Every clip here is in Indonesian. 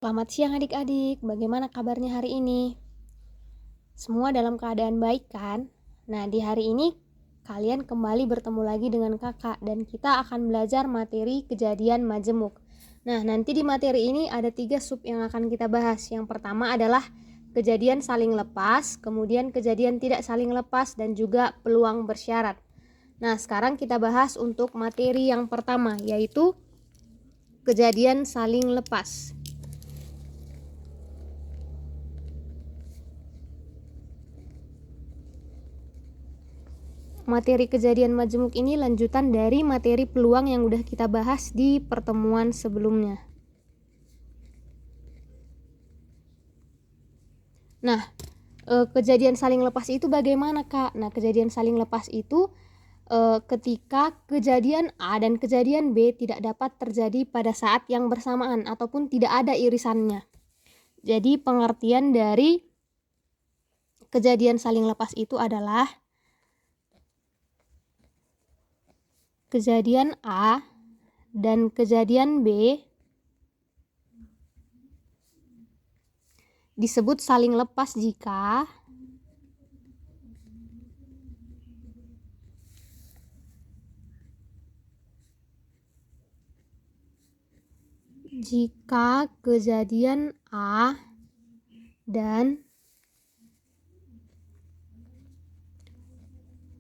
Selamat siang adik-adik, bagaimana kabarnya hari ini? Semua dalam keadaan baik kan? Nah, di hari ini kalian kembali bertemu lagi dengan kakak dan kita akan belajar materi kejadian majemuk. Nah, nanti di materi ini ada 3 sub yang akan kita bahas. Yang pertama adalah kejadian saling lepas, kemudian kejadian tidak saling lepas, dan juga peluang bersyarat. Nah, sekarang kita bahas untuk materi yang pertama, yaitu kejadian saling lepas. Materi kejadian majemuk ini lanjutan dari materi peluang yang udah kita bahas di pertemuan sebelumnya. Nah, kejadian saling lepas itu bagaimana, Kak? Nah, kejadian saling lepas itu ketika kejadian A dan kejadian B tidak dapat terjadi pada saat yang bersamaan ataupun tidak ada irisannya. Jadi pengertian dari kejadian saling lepas itu adalah kejadian A dan kejadian B disebut saling lepas jika kejadian A dan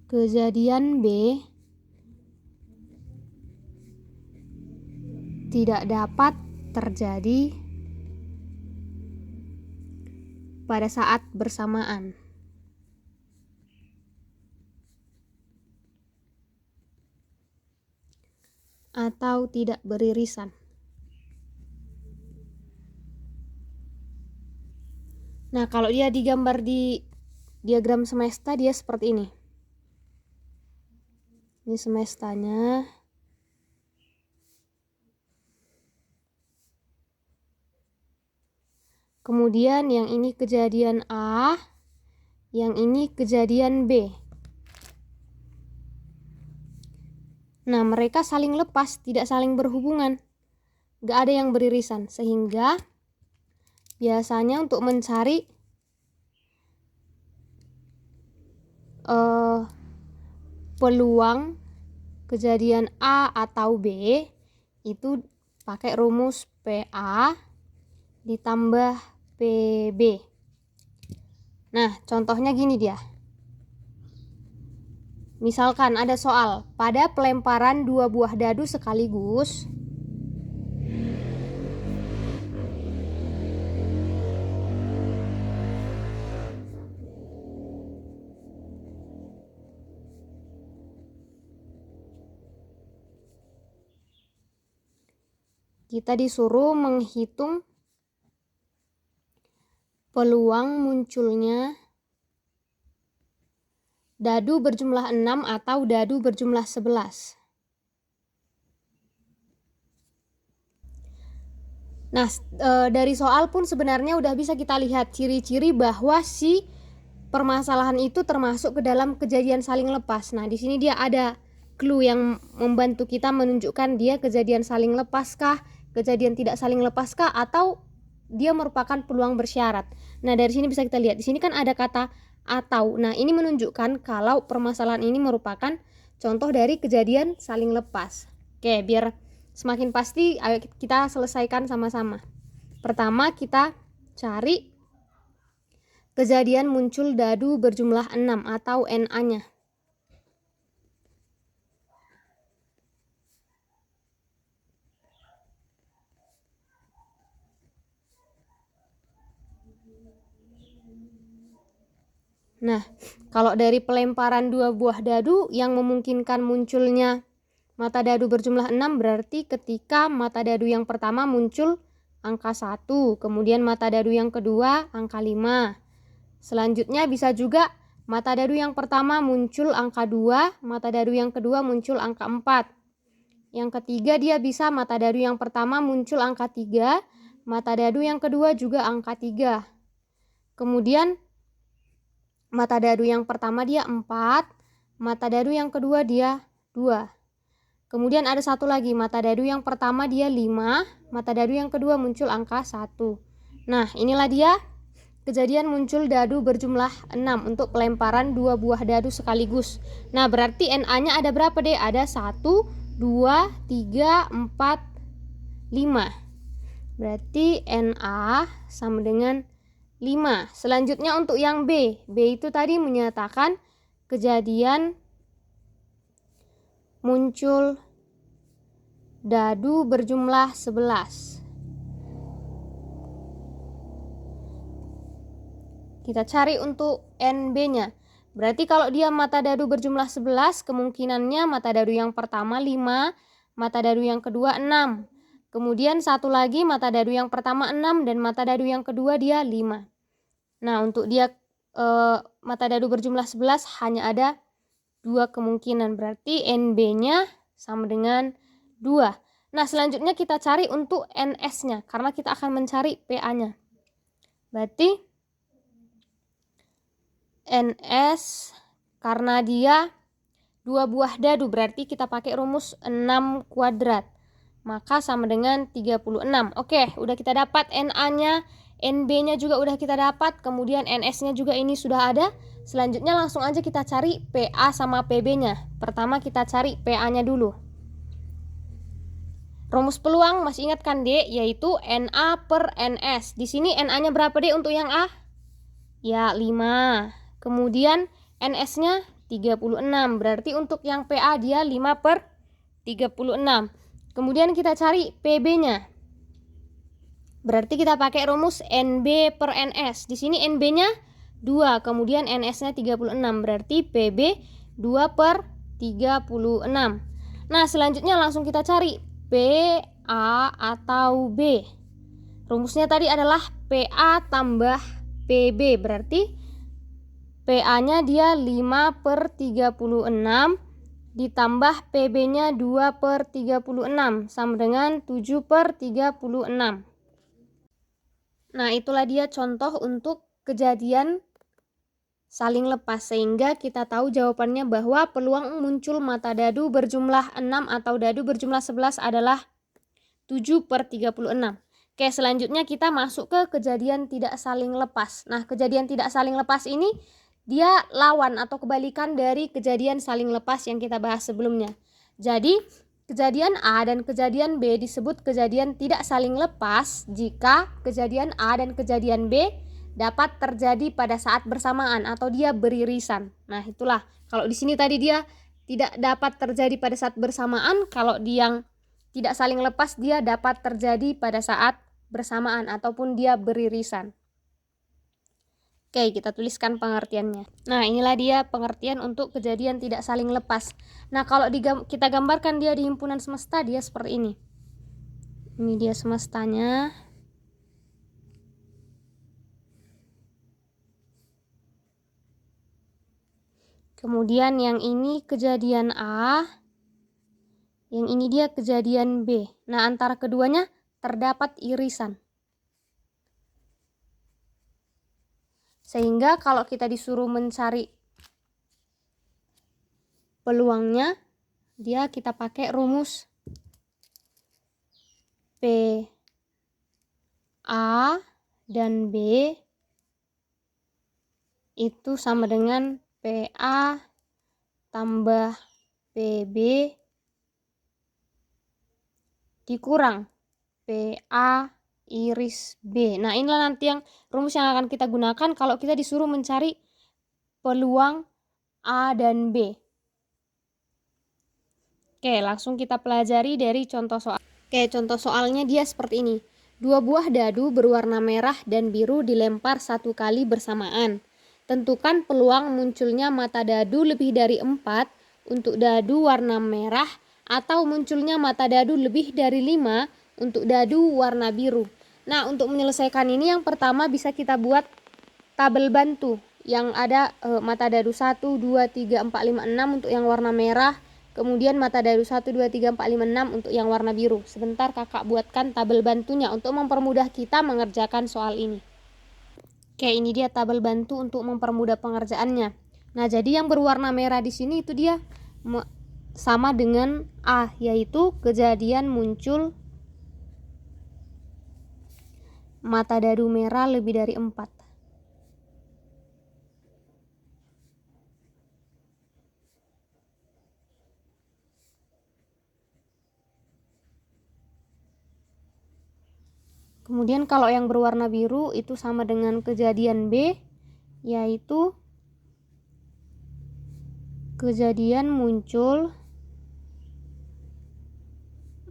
kejadian B tidak dapat terjadi pada saat bersamaan. Atau tidak beririsan. Nah, kalau dia digambar di diagram semesta, dia seperti ini. Ini semestanya. Kemudian yang ini kejadian A, yang ini kejadian B. Nah, mereka saling lepas, tidak saling berhubungan. Gak ada yang beririsan, sehingga biasanya untuk mencari peluang kejadian A atau B itu pakai rumus PA ditambah PB. Nah, contohnya gini dia. Misalkan ada soal, pada pelemparan 2 buah dadu sekaligus, kita disuruh menghitung peluang munculnya dadu berjumlah 6 atau dadu berjumlah 11. Nah, dari soal pun sebenarnya udah bisa kita lihat ciri-ciri bahwa si permasalahan itu termasuk ke dalam kejadian saling lepas. Nah, di sini dia ada clue yang membantu kita menunjukkan dia kejadian saling lepaskah, kejadian tidak saling lepaskah, atau dia merupakan peluang bersyarat. Nah, dari sini bisa kita lihat. Di sini kan ada kata atau. Nah, ini menunjukkan kalau permasalahan ini merupakan contoh dari kejadian saling lepas. Oke, biar semakin pasti, ayo kita selesaikan sama-sama. Pertama, kita cari kejadian muncul dadu berjumlah 6 atau NA-nya. Nah, kalau dari pelemparan 2 buah dadu yang memungkinkan munculnya mata dadu berjumlah 6, berarti ketika mata dadu yang pertama muncul angka 1, kemudian mata dadu yang kedua angka 5. Selanjutnya bisa juga mata dadu yang pertama muncul angka 2, mata dadu yang kedua muncul angka 4. Yang ketiga dia bisa mata dadu yang pertama muncul angka 3, mata dadu yang kedua juga angka 3. Kemudian mata dadu yang pertama dia 4, mata dadu yang kedua dia 2. Kemudian ada satu lagi, mata dadu yang pertama dia 5, mata dadu yang kedua muncul angka 1. Nah, inilah dia kejadian muncul dadu berjumlah 6 untuk pelemparan 2 buah dadu sekaligus. Nah, berarti NA-nya ada berapa deh? Ada 1, 2, 3, 4, 5. Berarti NA sama dengan 5. Selanjutnya untuk yang B. B itu tadi menyatakan kejadian muncul dadu berjumlah 11. Kita cari untuk NB-nya. Berarti kalau dia mata dadu berjumlah 11, kemungkinannya mata dadu yang pertama 5, mata dadu yang kedua 6. Kemudian satu lagi mata dadu yang pertama 6 dan mata dadu yang kedua dia 5. Nah, untuk dia mata dadu berjumlah 11 hanya ada 2 kemungkinan. Berarti NB-nya sama dengan 2. Nah, selanjutnya kita cari untuk NS-nya karena kita akan mencari PA-nya. Berarti NS karena dia 2 buah dadu berarti kita pakai rumus 6 kuadrat. Maka sama dengan 36. Oke, udah kita dapat NA-nya, NB-nya juga udah kita dapat, kemudian NS-nya juga ini sudah ada. Selanjutnya langsung aja kita cari PA sama PB-nya. Pertama kita cari PA-nya dulu. Rumus peluang masih ingat kan, Dek? Yaitu NA per NS. Di sini NA-nya berapa, Dek, untuk yang A? Ya, 5. Kemudian NS-nya 36. Berarti untuk yang PA dia 5 per 36. Kemudian kita cari PB-nya. Berarti kita pakai rumus NB per NS. Di sini NB-nya 2, kemudian NS-nya 36. Berarti PB 2 per 36. Nah, selanjutnya langsung kita cari PA atau B. Rumusnya tadi adalah PA tambah PB. Berarti PA-nya dia 5 per 36 ditambah PB-nya 2 per 36 sama dengan 7 per 36. Nah, itulah dia contoh untuk kejadian saling lepas, sehingga kita tahu jawabannya bahwa peluang muncul mata dadu berjumlah 6 atau dadu berjumlah 11 adalah 7 per 36. Oke, selanjutnya kita masuk ke kejadian tidak saling lepas. Nah, kejadian tidak saling lepas ini dia lawan atau kebalikan dari kejadian saling lepas yang kita bahas sebelumnya. Jadi, kejadian A dan kejadian B disebut kejadian tidak saling lepas jika kejadian A dan kejadian B dapat terjadi pada saat bersamaan atau dia beririsan. Nah, itulah. Kalau di sini tadi dia tidak dapat terjadi pada saat bersamaan, kalau dia yang tidak saling lepas dia dapat terjadi pada saat bersamaan ataupun dia beririsan. Oke, kita tuliskan pengertiannya. Nah, inilah dia pengertian untuk kejadian tidak saling lepas. Nah, kalau kita gambarkan dia di himpunan semesta, dia seperti ini. Ini dia semestanya. Kemudian yang ini kejadian A, yang ini dia kejadian B. Nah, antara keduanya terdapat irisan. Sehingga kalau kita disuruh mencari peluangnya, dia kita pakai rumus P A dan B itu sama dengan PA tambah PB dikurang PA iris B. Nah, inilah nanti yang rumus yang akan kita gunakan kalau kita disuruh mencari peluang A dan B. Oke, langsung kita pelajari dari contoh soal. Oke, contoh soalnya dia seperti ini. 2 buah dadu berwarna merah dan biru dilempar 1 kali bersamaan. Tentukan peluang munculnya mata dadu lebih dari 4 untuk dadu warna merah atau munculnya mata dadu lebih dari 5 untuk dadu warna biru. Nah, untuk menyelesaikan ini yang pertama bisa kita buat tabel bantu yang ada mata dadu 1, 2, 3, 4, 5, 6 untuk yang warna merah. Kemudian mata dadu 1, 2, 3, 4, 5, 6 untuk yang warna biru. Sebentar kakak buatkan tabel bantunya untuk mempermudah kita mengerjakan soal ini. Oke, ini dia tabel bantu untuk mempermudah pengerjaannya. Nah, jadi yang berwarna merah di sini itu dia sama dengan A, yaitu kejadian muncul mata dadu merah lebih dari 4. Kemudian kalau yang berwarna biru itu sama dengan kejadian B, yaitu kejadian muncul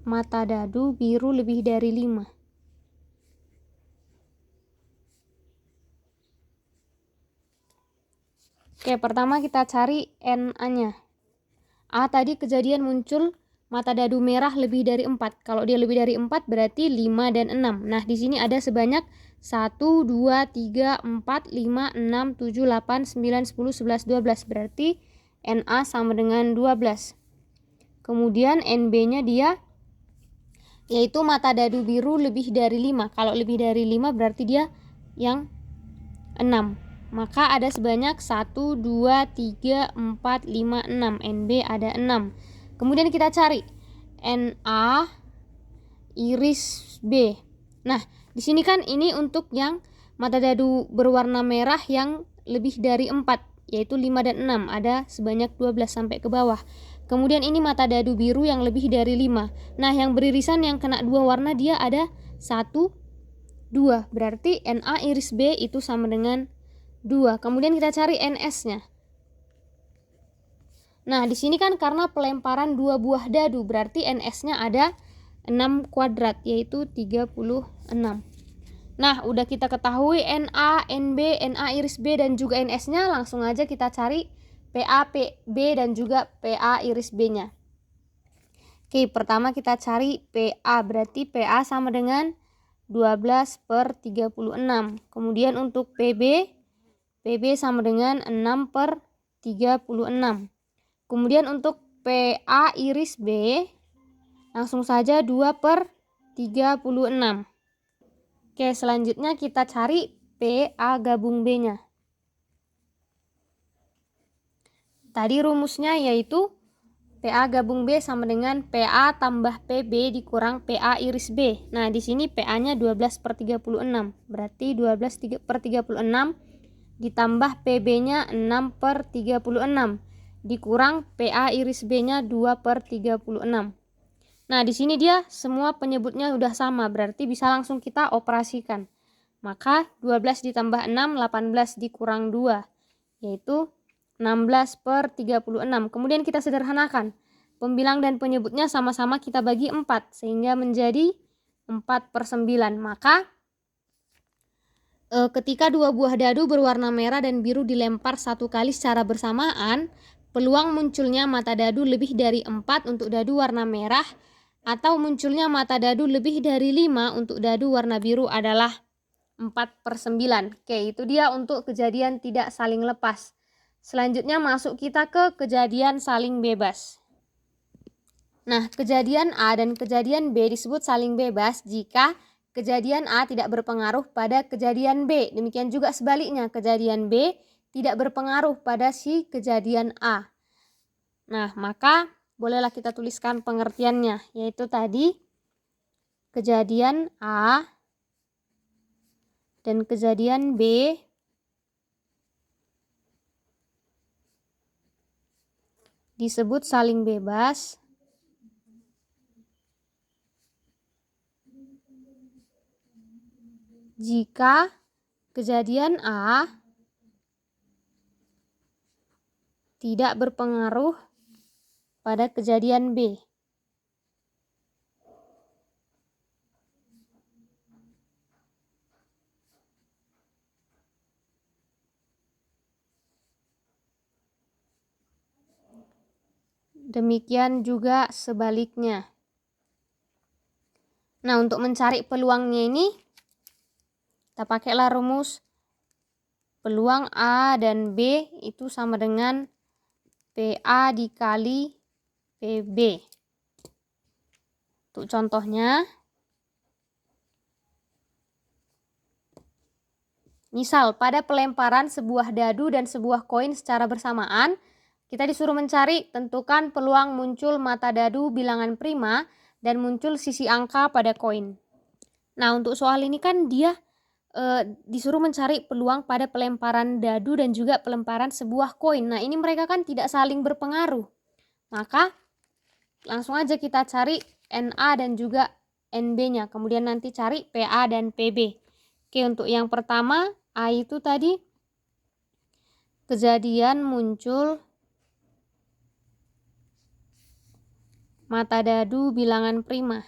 mata dadu biru lebih dari 5. Oke, pertama kita cari NA-nya. A tadi kejadian muncul mata dadu merah lebih dari 4. Kalau dia lebih dari 4 berarti 5 dan 6. Nah, di sini ada sebanyak 1, 2, 3, 4, 5, 6, 7, 8, 9, 10, 11, 12. Berarti NA sama dengan 12. Kemudian NB-nya dia yaitu mata dadu biru lebih dari 5. Kalau lebih dari 5 berarti dia yang 6. Maka ada sebanyak 1, 2, 3, 4, 5, 6. NB ada 6. Kemudian kita cari NA iris B. Nah, di sini kan ini untuk yang mata dadu berwarna merah yang lebih dari 4, yaitu 5 dan 6. Ada sebanyak 12 sampai ke bawah. Kemudian ini mata dadu biru yang lebih dari 5. Nah, yang beririsan yang kena 2 warna dia ada 1, 2. Berarti NA iris B itu sama dengan 2. Kemudian kita cari NS-nya. Nah, di sini kan karena pelemparan 2 buah dadu, berarti NS-nya ada 6 kuadrat, yaitu 36. Nah, udah kita ketahui NA, NB, NA iris B, dan juga NS-nya, langsung aja kita cari PA, PB, dan juga PA iris B-nya. Oke, pertama kita cari PA, berarti PA sama dengan 12/36. Kemudian untuk PB, PB sama dengan 6/36. Kemudian untuk PA iris B, langsung saja 2/36. Oke, selanjutnya kita cari PA gabung B-nya. Tadi rumusnya yaitu PA gabung B sama dengan PA tambah PB dikurang PA iris B. Nah, di sini PA-nya 12/36. Berarti 12/36 ditambah PB-nya 6/36. Dikurang PA iris B-nya 2/36. Nah, di sini dia semua penyebutnya udah sama, berarti bisa langsung kita operasikan. Maka 12 ditambah 6, 18 dikurang 2, yaitu 16/36. Kemudian kita sederhanakan. Pembilang dan penyebutnya sama-sama kita bagi 4, sehingga menjadi 4/9. Maka ketika 2 buah dadu berwarna merah dan biru dilempar 1 kali secara bersamaan, peluang munculnya mata dadu lebih dari 4 untuk dadu warna merah atau munculnya mata dadu lebih dari 5 untuk dadu warna biru adalah 4/9. Oke, itu dia untuk kejadian tidak saling lepas. Selanjutnya masuk kita ke kejadian saling bebas. Nah, kejadian A dan kejadian B disebut saling bebas jika kejadian A tidak berpengaruh pada kejadian B. Demikian juga sebaliknya, kejadian B tidak berpengaruh pada si kejadian A. Nah, maka bolehlah kita tuliskan pengertiannya, yaitu tadi kejadian A dan kejadian B disebut saling bebas jika kejadian A tidak berpengaruh pada kejadian B. Demikian juga sebaliknya. Nah, untuk mencari peluangnya ini, kita pakailah rumus peluang A dan B itu sama dengan PA dikali PB. Untuk contohnya, misal pada pelemparan sebuah dadu dan sebuah koin secara bersamaan, Kita disuruh mencari, tentukan peluang muncul mata dadu bilangan prima dan muncul sisi angka pada koin. Nah, untuk soal ini kan dia disuruh mencari peluang pada pelemparan dadu dan juga pelemparan sebuah koin. Nah, ini mereka kan tidak saling berpengaruh. Maka langsung aja kita cari NA dan juga NB-nya. Kemudian nanti cari PA dan PB. Oke, untuk yang pertama, A itu tadi kejadian muncul mata dadu bilangan prima.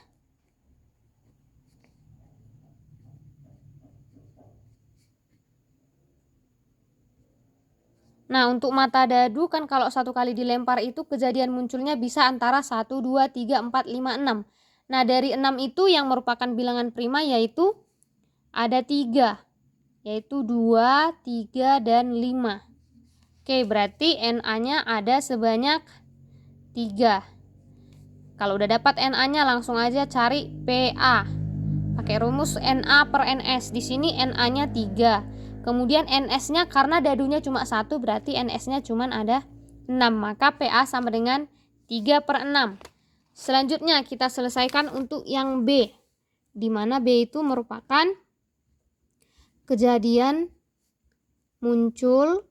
Nah, untuk mata dadu kan kalau satu kali dilempar itu kejadian munculnya bisa antara 1, 2, 3, 4, 5, 6. Nah, dari 6 itu yang merupakan bilangan prima yaitu ada 3, yaitu 2, 3, dan 5. Oke, berarti NA-nya ada sebanyak 3. Kalau udah dapat NA-nya langsung aja cari PA. Pakai rumus NA per NS. Di sini NA-nya 3. Kemudian NS-nya karena dadunya cuma 1 berarti NS-nya cuma ada 6. Maka PA sama dengan 3 per 6. Selanjutnya kita selesaikan untuk yang B. Di mana B itu merupakan kejadian muncul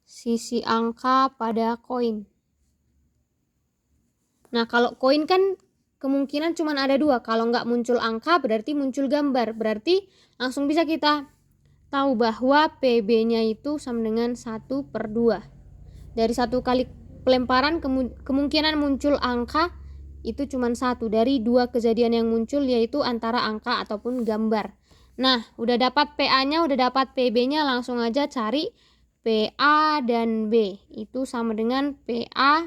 sisi angka pada koin. Nah, kalau koin kan kemungkinan cuma ada 2. Kalau nggak muncul angka berarti muncul gambar. Berarti langsung bisa kita tahu bahwa PB-nya itu sama dengan 1 per 2. Dari satu kali pelemparan kemungkinan muncul angka itu cuma 1. Dari 2 kejadian yang muncul yaitu antara angka ataupun gambar. Nah, udah dapat PA-nya, udah dapat PB-nya, langsung aja cari PA dan B. Itu sama dengan PA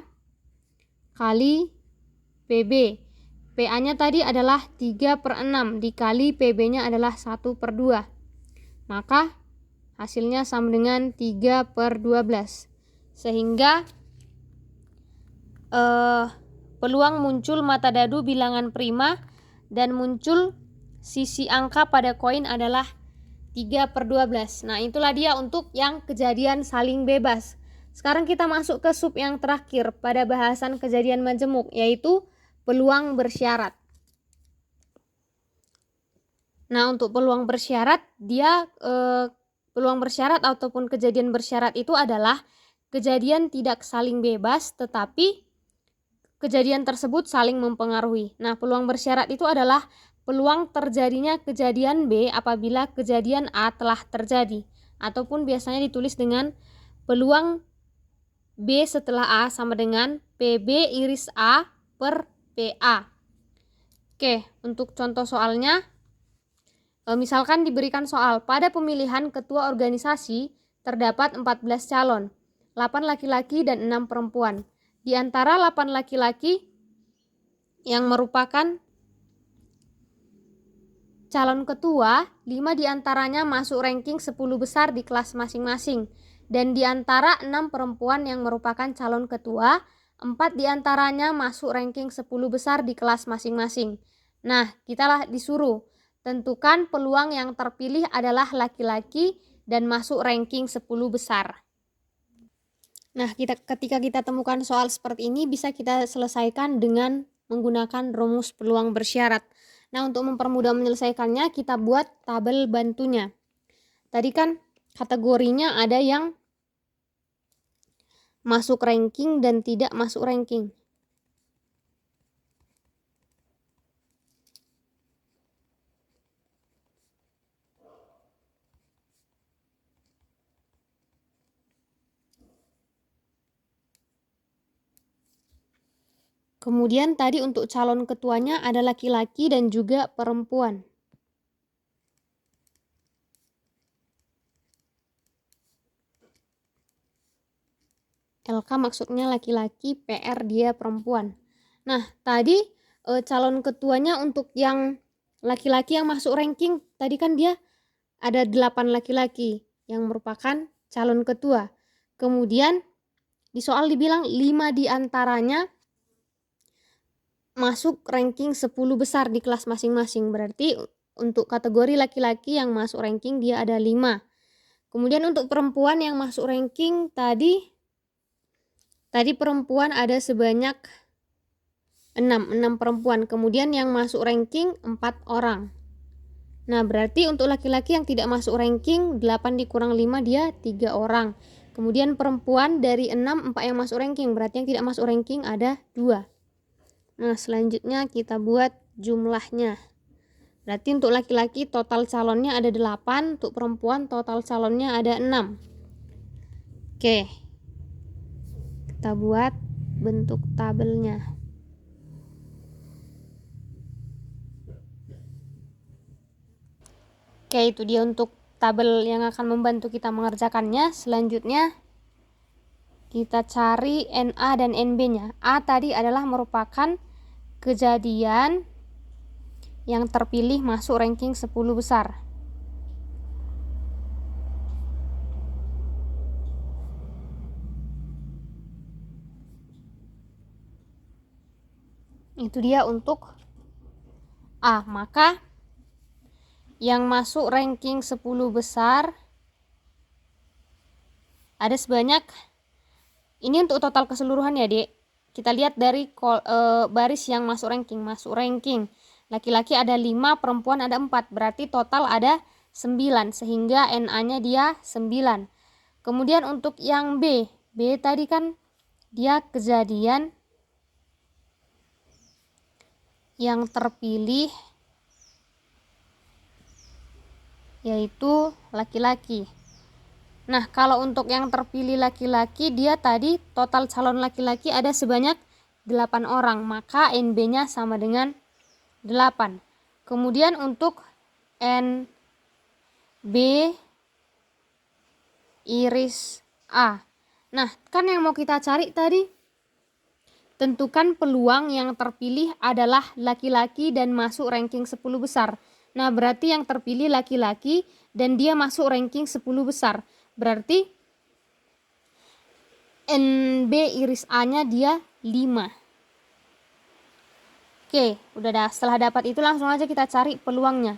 kali PB. PA-nya tadi adalah 3 per 6 dikali PB-nya adalah 1 per 2. Maka hasilnya sama dengan 3 per 12. Sehingga peluang muncul mata dadu bilangan prima dan muncul sisi angka pada koin adalah 3 per 12. Nah, itulah dia untuk yang kejadian saling bebas. Sekarang kita masuk ke sub yang terakhir pada bahasan kejadian majemuk, yaitu peluang bersyarat. Nah, untuk peluang bersyarat, peluang bersyarat ataupun kejadian bersyarat itu adalah kejadian tidak saling bebas, tetapi kejadian tersebut saling mempengaruhi. Nah, peluang bersyarat itu adalah peluang terjadinya kejadian B apabila kejadian A telah terjadi, ataupun biasanya ditulis dengan peluang B setelah A sama dengan PB iris A per PA. Oke, untuk contoh soalnya, misalkan diberikan soal, pada pemilihan ketua organisasi terdapat 14 calon, 8 laki-laki dan 6 perempuan. Di antara 8 laki-laki yang merupakan calon ketua, 5 diantaranya masuk ranking 10 besar di kelas masing-masing. Dan di antara 6 perempuan yang merupakan calon ketua, 4 diantaranya masuk ranking 10 besar di kelas masing-masing. Nah, kitalah disuruh tentukan peluang yang terpilih adalah laki-laki dan masuk ranking 10 besar. Nah, ketika kita temukan soal seperti ini bisa kita selesaikan dengan menggunakan rumus peluang bersyarat. Nah, untuk mempermudah menyelesaikannya kita buat tabel bantunya. Tadi kan kategorinya ada yang masuk ranking dan tidak masuk ranking. Kemudian tadi untuk calon ketuanya ada laki-laki dan juga perempuan. LK maksudnya laki-laki, PR dia perempuan. Nah, tadi calon ketuanya untuk yang laki-laki yang masuk ranking, tadi kan dia ada 8 laki-laki yang merupakan calon ketua. Kemudian di soal dibilang 5 diantaranya masuk ranking 10 besar di kelas masing-masing. Berarti untuk kategori laki-laki yang masuk ranking dia ada 5. Kemudian untuk perempuan yang masuk ranking tadi perempuan ada sebanyak 6 perempuan. Kemudian yang masuk ranking 4 orang. Nah, berarti untuk laki-laki yang tidak masuk ranking 8 dikurang 5 dia 3 orang. Kemudian perempuan dari 6, 4 yang masuk ranking. Berarti yang tidak masuk ranking ada 2. Nah, selanjutnya kita buat jumlahnya. Berarti untuk laki-laki total calonnya ada 8, untuk perempuan total calonnya ada 6. Oke. Kita buat bentuk tabelnya. Oke, itu dia untuk tabel yang akan membantu kita mengerjakannya. Selanjutnya kita cari NA dan NB-nya. A tadi adalah merupakan kejadian yang terpilih masuk ranking 10 besar. Itu dia untuk A. Maka yang masuk ranking 10 besar ada sebanyak, ini untuk total keseluruhan ya Dek. Kita lihat dari baris yang masuk ranking. Laki-laki ada 5, perempuan ada 4. Berarti total ada 9, sehingga NA-nya dia 9. Kemudian untuk yang B tadi kan dia kejadian yang terpilih yaitu laki-laki. Nah, kalau untuk yang terpilih laki-laki, dia tadi total calon laki-laki ada sebanyak 8 orang, maka NB-nya sama dengan 8. Kemudian untuk NB iris A. Nah, kan yang mau kita cari tadi, tentukan peluang yang terpilih adalah laki-laki dan masuk ranking 10 besar. Nah, berarti yang terpilih laki-laki dan dia masuk ranking 10 besar. Berarti NB iris A-nya dia 5. Oke, udah dah. Setelah dapat itu langsung aja kita cari peluangnya.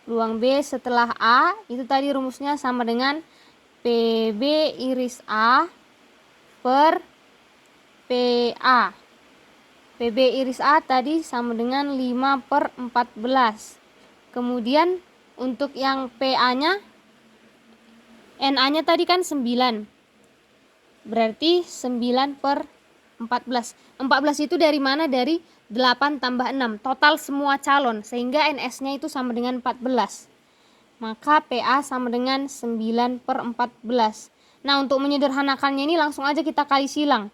Peluang B setelah A itu tadi rumusnya sama dengan PB iris A per PA. PB iris A tadi sama dengan 5 per 14. Kemudian untuk yang PA-nya, NA-nya tadi kan 9. Berarti 9 per 14. 14 itu dari mana? Dari 8 tambah 6. Total semua calon. Sehingga NS-nya itu sama dengan 14. Maka PA sama dengan 9 per 14. Nah, untuk menyederhanakannya ini langsung aja kita kali silang.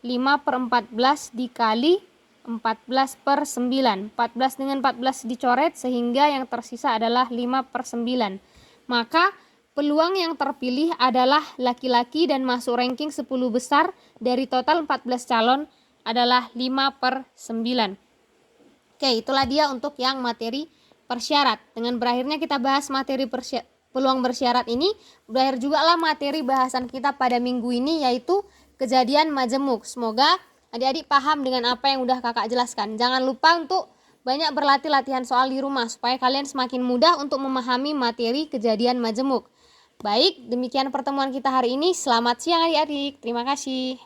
5 per 14 dikali 14 per 9. 14 dengan 14 dicoret sehingga yang tersisa adalah 5 per 9. Maka peluang yang terpilih adalah laki-laki dan masuk ranking 10 besar dari total 14 calon adalah 5 per 9. Oke, itulah dia untuk yang materi persyarat. Dengan berakhirnya kita bahas materi peluang bersyarat ini, berakhir juga lah materi bahasan kita pada minggu ini yaitu kejadian majemuk. Semoga adik-adik paham dengan apa yang udah kakak jelaskan. Jangan lupa untuk banyak berlatih latihan soal di rumah supaya kalian semakin mudah untuk memahami materi kejadian majemuk. Baik, demikian pertemuan kita hari ini. Selamat siang adik-adik. Terima kasih.